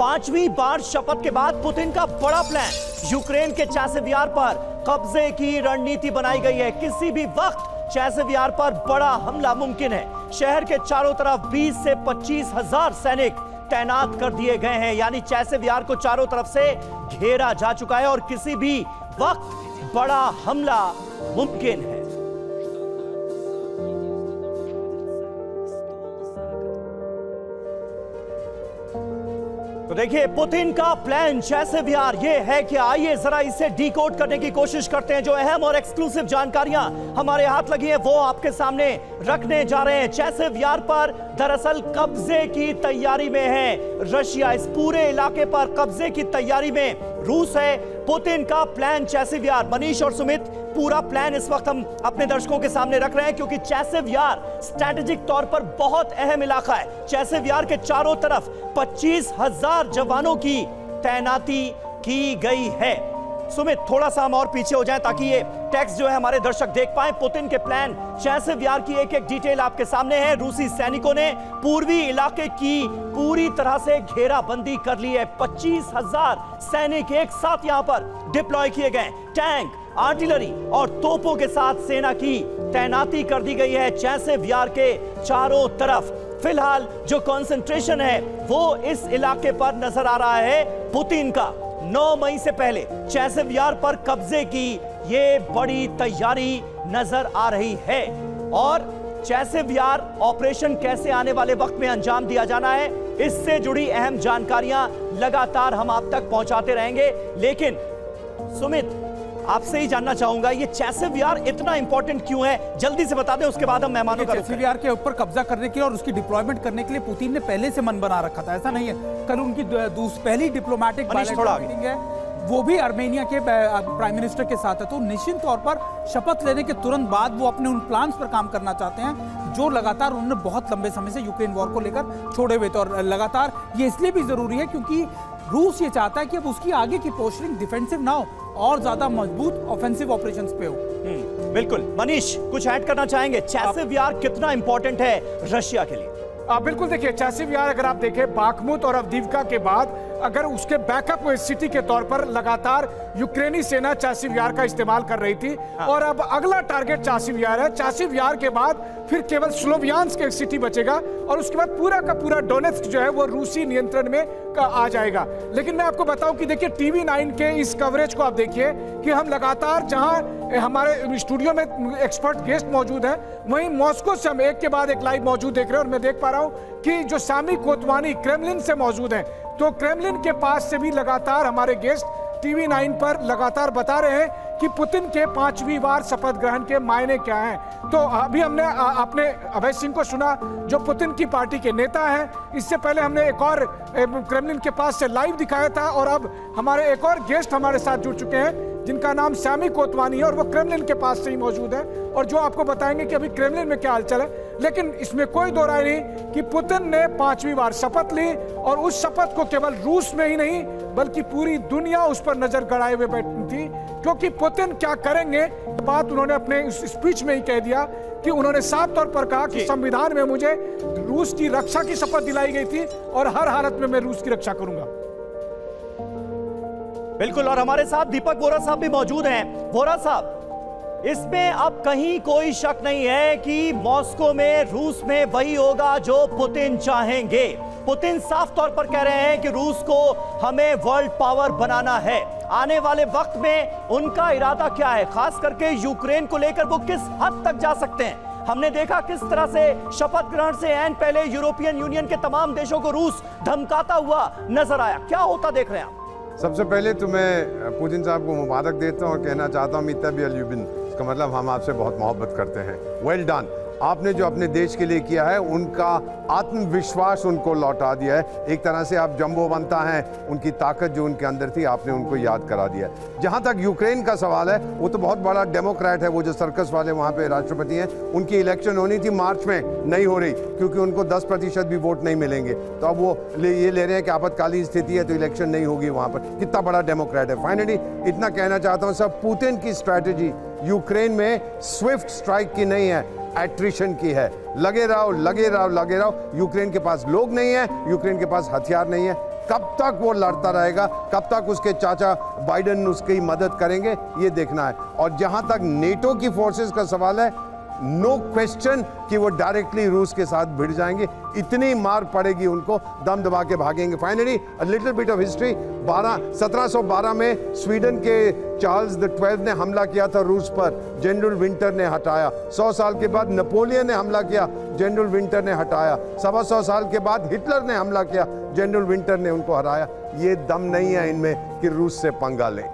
5वीं बार शपथ के बाद पुतिन का बड़ा प्लान, यूक्रेन के चासिव यार पर कब्जे की रणनीति बनाई गई है। किसी भी वक्त चासिव यार पर बड़ा हमला मुमकिन है। शहर के चारों तरफ 20 से 25 हजार सैनिक तैनात कर दिए गए हैं, यानी चासिव यार को चारों तरफ से घेरा जा चुका है और किसी भी वक्त बड़ा हमला मुमकिन है। तो देखिए, पुतिन का प्लान चासिव यार ये है कि आइए जरा इसे डिकोड करने की कोशिश करते हैं। जो अहम और एक्सक्लूसिव जानकारियां हमारे हाथ लगी हैं वो आपके सामने रखने जा रहे हैं। चासिव यार पर दरअसल कब्जे की तैयारी में है रशिया, इस पूरे इलाके पर कब्जे की तैयारी में रूस है। पुतिन का प्लान चासिव यार, मनीष और सुमित, पूरा प्लान इस वक्त हम अपने दर्शकों के सामने रख रहे हैं क्योंकि चासिव यार स्ट्रैटेजिक तौर पर बहुत अहम इलाका है। चासिव यार के चारों तरफ 25,000 जवानों की तैनाती की गई है। सुमित, थोड़ा सा हम और पीछे हो जाएं ताकि ये टेक्स्ट जो है हमारे दर्शक देख पाएं। पुतिन के प्लान चासिव यार की एक एक डिटेल आपके सामने है। रूसी सैनिकों ने पूर्वी इलाके की पूरी तरह से घेराबंदी कर ली है। 25,000 सैनिक एक साथ यहां पर डिप्लॉय किए गए। टैंक, आर्टिलरी और तोपों के साथ सेना की तैनाती कर दी गई है चासिव यार के चारों तरफ। फिलहाल जो कंसंट्रेशन है वो इस इलाके पर नजर आ रहा है पुतिन का। 9 मई से पहले चासिव यार पर कब्जे की ये बड़ी तैयारी नजर आ रही है और चासिव यार ऑपरेशन कैसे आने वाले वक्त में अंजाम दिया जाना है, इससे जुड़ी अहम जानकारियां लगातार हम आप तक पहुंचाते रहेंगे। लेकिन सुमित, आपसे ही जानना चाहूंगा, ये चासिव यार इतना इंपॉर्टेंट क्यों है? जल्दी से बता दें, उसके बाद हम मेहमानों का चासिव यार के ऊपर कब्जा करने के लिए और उसकी डिप्लॉयमेंट करने के लिए पुतिन ने पहले से मन बना रखा था, ऐसा नहीं है। कल उनकी पहली डिप्लोमेटिक मीटिंग है, वो भी आर्मेनिया के प्राइम मिनिस्टर के साथ है। तो निश्चित तौर पर शपथ लेने के तुरंत बाद वो अपने उन प्लान्स पर काम करना चाहते हैं जो लगातार उन्होंने बहुत लंबे समय से यूक्रेन वॉर को लेकर छोड़े हुए थे। और लगातार ये इसलिए भी जरूरी है क्योंकि रूस ये चाहता है कि अब उसकी आगे की पोस्टरिंग डिफेंसिव ना हो और ज्यादा मजबूत ऑफेंसिव ऑपरेशंस पे हो। बिल्कुल। मनीष, कुछ ऐड करना चाहेंगे? चासिव यार कितना इंपॉर्टेंट है रशिया के लिए? बिल्कुल, देखिए चासिव यार अगर आप देखें बाखमुत और अवदीवका के बाद अगर उसके बैकअप सिटी के तौर पर लगातार यूक्रेनी सेना चासिव यार का इस्तेमाल कर रही थी। और अब अगला टारगेट चासिव यार है। चासिव यार के बाद फिर केवल स्लोवियांस्क एक सिटी बचेगा और उसके बाद पूरा का पूरा डोनेत्स्क जो है वो रूसी नियंत्रण में आ जाएगा। लेकिन मैं आपको बताऊं कि देखिए टीवी 9 के इस कवरेज को आप देखिए कि हम लगातार जहां हमारे स्टूडियो में एक्सपर्ट गेस्ट मौजूद हैं, वहीं मॉस्को से हम एक के बाद एक लाइव मौजूद देख रहे हैं। और मैं देख पा रहा हूं कि जो सामी कोतवानी क्रेमलिन से मौजूद हैं, तो क्रेमलिन के पास से भी लगातार हमारे गेस्ट टीवी 9 पर लगातार बता रहे हैं कि पुतिन के 5वीं बार शपथ ग्रहण के मायने क्या हैं। तो अभी हमने अपने अभय सिंह को सुना जो पुतिन की पार्टी के नेता हैं। इससे पहले हमने एक और क्रेमलिन के पास से लाइव दिखाया था और अब हमारे एक और गेस्ट हमारे साथ जुड़ चुके हैं जिनका नाम सामी कोतवानी है और वो क्रेमलिन के पास से ही मौजूद है और जो आपको बताएंगे कि अभी क्रेमलिन में क्या हालचाल है। लेकिन इसमें कोई दो राय नहीं कि पुतिन ने 5वीं बार शपथ ली और उस शपथ को केवल रूस में ही नहीं बल्कि पूरी दुनिया उस पर नजर गड़ाए हुए बैठी थी, क्योंकि पुतिन क्या करेंगे बात उन्होंने अपने इस स्पीच में ही कह दिया कि उन्होंने साफ तौर पर कहा कि संविधान में मुझे रूस की रक्षा की शपथ दिलाई गई थी और हर हालत में मैं रूस की रक्षा करूंगा। बिल्कुल। और हमारे साथ दीपक बोरा साहब भी मौजूद हैं। बोरा साहब, इसमें अब कहीं कोई शक नहीं है कि मॉस्को में रूस में वही होगा जो पुतिन चाहेंगे। पुतिन साफ तौर पर कह रहे हैं कि रूस को हमें वर्ल्ड पावर बनाना है। आने वाले वक्त में उनका इरादा क्या है, खास करके यूक्रेन को लेकर वो किस हद तक जा सकते हैं? हमने देखा किस तरह से शपथ ग्रहण से ऐन पहले यूरोपियन यूनियन के तमाम देशों को रूस धमकाता हुआ नजर आया। क्या होता देख रहे हैं आप? सबसे पहले तो मैं पुतिन साहब को मुबारक देता हूं और कहना चाहता हूं मित्ता भी अल्यूबिन, इसका मतलब हम आपसे बहुत मोहब्बत करते हैं। Well done. आपने जो अपने देश के लिए किया है उनका आत्मविश्वास उनको लौटा दिया है। एक तरह से आप जंबोबंता हैं, उनकी ताकत जो उनके अंदर थी आपने उनको याद करा दिया। जहां तक यूक्रेन का सवाल है, वो तो बहुत बड़ा डेमोक्रेट है, वो जो सर्कस वाले वहां पे राष्ट्रपति हैं, उनकी इलेक्शन होनी थी मार्च में, नहीं हो रही क्योंकि उनको 10% भी वोट नहीं मिलेंगे। तो अब वो ये ले रहे हैं कि आपातकालीन स्थिति है तो इलेक्शन नहीं होगी वहां पर। कितना बड़ा डेमोक्रेट है। फाइनली इतना कहना चाहता हूँ, सब पुतिन की स्ट्रैटेजी यूक्रेन में स्विफ्ट स्ट्राइक की नहीं है, एट्रिशन की है। लगे रहो लगे रहो लगे रहो। यूक्रेन के पास लोग नहीं है, यूक्रेन के पास हथियार नहीं है, कब तक वो लड़ता रहेगा, कब तक उसके चाचा बाइडेन उसकी मदद करेंगे, ये देखना है। और जहां तक नेटो की फोर्सेस का सवाल है, नो क्वेश्चन कि वो डायरेक्टली रूस के साथ भिड़ जाएंगे, इतनी मार पड़ेगी उनको, दम दबा के भागेंगे। Finally a little bit of history, 1712 में स्वीडन के चार्ल्स द 12 ने हमला किया था रूस पर, जनरल विंटर ने हटाया। 100 साल के बाद नेपोलियन ने हमला किया, जनरल विंटर ने हटाया। 125 साल के बाद हिटलर ने हमला किया, जनरल विंटर ने उनको हराया। ये दम नहीं है इनमें कि रूस से पंगा लें।